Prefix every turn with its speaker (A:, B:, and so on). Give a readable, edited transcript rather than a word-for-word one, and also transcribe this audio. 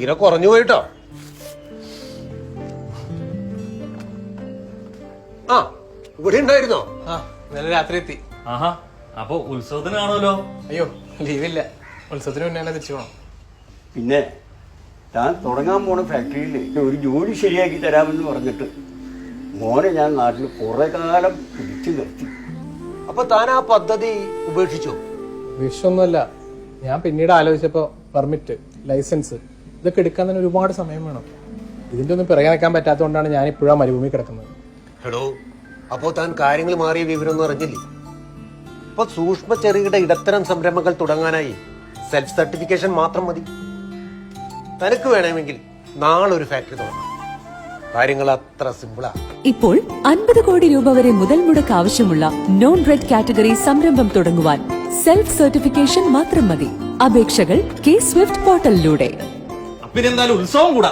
A: തീരെ കുറഞ്ഞു പോയിട്ടോ. ആ ഇവിടെ ഉണ്ടായിരുന്നോ?
B: ആ ഇന്നലെ രാത്രി എത്തി.
C: ആഹാ, അപ്പൊ ഉത്സവത്തിന് കാണുമല്ലോ.
B: അയ്യോ ലീവില്ല, ഉത്സവത്തിന് മുന്നേ തന്നെ തിരിച്ചു പോകണം.
D: പിന്നെ താൻ തുടങ്ങാൻ പോണ ഫാക്ടറിയിൽ ഒരു ജോലി ശരിയാക്കി തരാമെന്ന് പറഞ്ഞിട്ട് മോനെ ഞാൻ നാട്ടിൽ കുറെ കാലം പിടിച്ചു നിർത്തി.
A: അപ്പൊ താൻ ആ പദ്ധതി ഉപേക്ഷിച്ചോ?
B: വിഷമൊന്നുമല്ല, ഞാൻ പിന്നീട് ആലോചിച്ചപ്പോ പെർമിറ്റ്, ലൈസൻസ് ഇതൊക്കെ എടുക്കാൻ തന്നെ ഒരുപാട് സമയം വേണം. ഇതിന്റെ ഒന്നും പിറകെ നിൽക്കാൻ പറ്റാത്തതുകൊണ്ടാണ് ഞാൻ ഇപ്പോഴാ മരുഭൂമി കിടക്കുന്നത്.
A: എടോ, അപ്പോ താൻ കാര്യങ്ങൾ മാറിയ വിവരമൊന്നും അറിഞ്ഞില്ലേ? ഇപ്പൊ സൂക്ഷ്മ ചെറുകിട ഇടത്തരം സംരംഭങ്ങൾ തുടങ്ങാനായി സെൽഫ് സർട്ടിഫിക്കേഷൻ മാത്രം മതി. തനിക്ക് വേണമെങ്കിൽ നാളെ ഒരു ഫാക്ടറി തുടങ്ങാം. കാര്യങ്ങൾ അത്ര സിമ്പിളാ.
E: ഇപ്പോൾ 50 കോടി രൂപ വരെ മുതൽ മുടക്ക് ആവശ്യമുള്ള നോൺ റെഡ് കാറ്റഗറി സംരംഭം തുടങ്ങുവാൻ സെൽഫ് സർട്ടിഫിക്കേഷൻ മാത്രം മതി. അപേക്ഷകൾ കെ സ്വിഫ്റ്റ് പോർട്ടലിലൂടെ.
C: പിന്നെ എന്തായാലും ഉത്സവം കൂടാ.